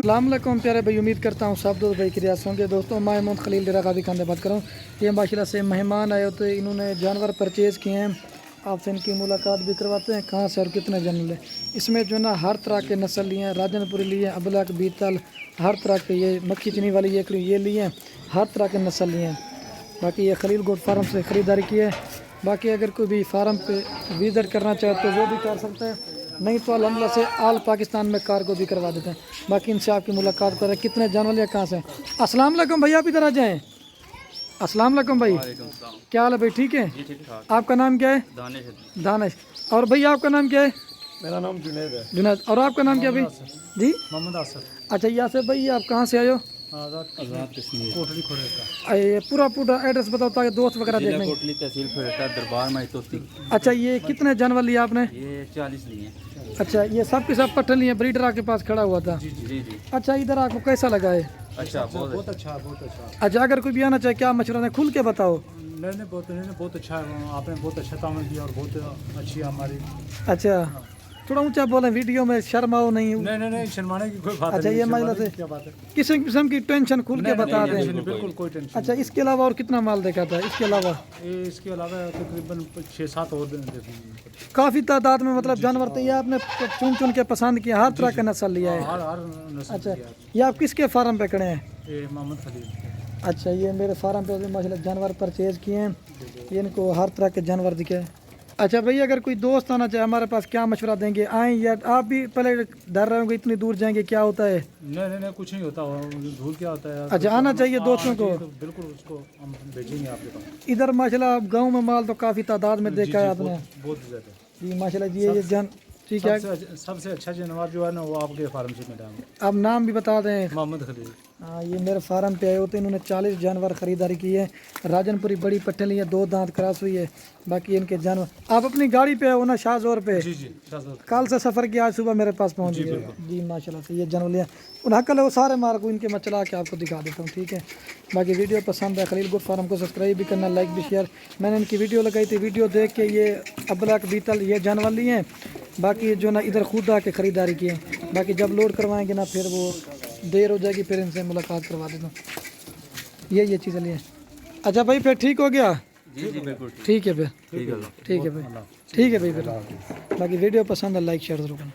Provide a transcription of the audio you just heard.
अस्सलाम वालेकुम प्यारे भाई, उम्मीद करता हूँ सब दोस्त भाई की रियासत होंगे। दोस्तों मैं मोहम्मद खलील डेरा गाजी खान से बात कर रहा हूँ। ये माशाल्लाह से मेहमान आए होते, इन्होंने जानवर परचेज़ किए हैं। आपसे इनकी मुलाकात भी करवाते हैं कहाँ से और कितने जानवर है। इसमें जो ना हर तरह के नस्ल लिए हैं, राजनपुरी लिए हैं, अबलक बीतल, हर तरह के ये मक्खी चनी वाली ये लिए हैं, हर तरह के नस्ल लिए हैं। बाकी ये खलील गोट फार्म से ख़रीदारी की है। बाकी अगर कोई भी फार्म पे विज़िट करना चाहे तो वो भी कर सकते हैं, नहीं तो अल्हम्दुलिल्लाह से आल पाकिस्तान में कार्गो भी करवा देते हैं। बाकी इनसे आपकी मुलाकात करें, कितने जानवर हैं, कहाँ से। अस्सलाम वालेकुम भैया, आप इधर आ जाएँ। अस्सलाम वालेकुम भाई, क्या हाल है भाई, ठीक है? आपका नाम क्या है? दानिश। और भैया आपका नाम क्या है? मेरा नाम जुनैद है। जुनैद। और आपका नाम क्या भाई? जी मोहम्मद आसर। अच्छा, यहाँ से भाई आप कहाँ से आए हो? आज़ाद कश्मीर कोटली खोरेटा। ये पूरा एड्रेस बताओ ताकि दोस्त वगैरह जिला देखने। कोटली तहसील खोरेटा दरबार माइतोती। अच्छा, ये कितने जानवर लिए आपने? ये 40 लिए। अच्छा, ये सब के सब पट्टे लिए, ब्रीडर आपके पास खड़ा हुआ था। जी जी। अच्छा, इधर आपको कैसा लगा है? अच्छा बहुत अच्छा, बहुत अच्छा। अच्छा, अगर कोई भी आना चाहे क्या मशवरा है, खुल के बताओ। नहीं बहुत अच्छा है, आपने बहुत अच्छा तामल किया और बहुत अच्छी हमारी। अच्छा, थोड़ा ऊंचा बोलें, वीडियो में शर्माओ नहीं। नहीं शर्माने की कोई बात अच्छा, नहीं। ये महिला से क्या बात है? किसी किस्म की टेंशन खुल के बता दें। बिल्कुल कोई टेंशन। अच्छा, इसके अलावा और कितना माल देखा था इसके अलावा? ये इसके अलावा तकरीबन 6-7 और देखेंगे। काफ़ी तादाद में मतलब जानवर तो ये आपने चुन चुन के पसंद किया, हर तरह का नस्ल लिया है। हर नस्ल अच्छा, की है। ये आप किसके फार्म पे खड़े हैं? ये मोहम्मद खलील। अच्छा, ये मेरे फार्म पे भी माशाल्लाह जानवर परचेज़ किए हैं। ये इनको हर तरह के जानवर दिखे। अच्छा भैया, अगर कोई दोस्त आना चाहे हमारे पास क्या मशवरा देंगे? आएँ या आप भी पहले डर रहे होंगे इतनी दूर जाएंगे, क्या होता है? नहीं कुछ नहीं होता, धूल क्या होता है। अच्छा, आना चाहिए दोस्तों को। तो बिल्कुल उसको हम भेजेंगे आपके पास। इधर माशाल्लाह गांव में माल तो काफ़ी तादाद में देखा है आपने। बहुत ज़्यादा जी माशाल्लाह जी, ये जान ठीक है। सबसे अच्छा जानवर जो है ना वो आपके फार्म से मिला है। आप नाम भी बता दें। मोहम्मद खलील। हाँ, ये मेरे फार्म पे आए होते, इन्होंने 40 जानवर ख़रीदारी की है। राजनपुरी बड़ी पट्टली है, 2 दांत क्रॉस हुई है। बाकी इनके जानवर, आप अपनी गाड़ी पे हो ना शाहजोर पे? जी शाहजोर। कल से सफ़र किया, आज सुबह मेरे पास पहुंच गए। जी माशाल्लाह से ये जानवर लिया। उन्हें कल वो सारे मार्ग को इनके मैं चला के आपको दिखा देता हूँ, ठीक है? बाकी वीडियो पसंद है खलील गोट फार्म को सब्सक्राइब भी करना, लाइक भी शेयर। मैंने इनकी वीडियो लगाई थी, वीडियो देख के ये अबलक बीतल ये जानवर लिए हैं। बाकी जो ना इधर खुद आके ख़रीदारी की है। बाकी जब लोड करवाएंगे ना फिर वो देर हो जाएगी, फिर इनसे मुलाकात करवा देता हूँ। ये चीज़ें लिए। अच्छा भाई, फिर ठीक हो गया? जी बिल्कुल ठीक है फिर, ठीक है। ठीक है भाई, ठीक है भाई फिर। बाकी वीडियो पसंद है लाइक शेयर ज़रूर करना।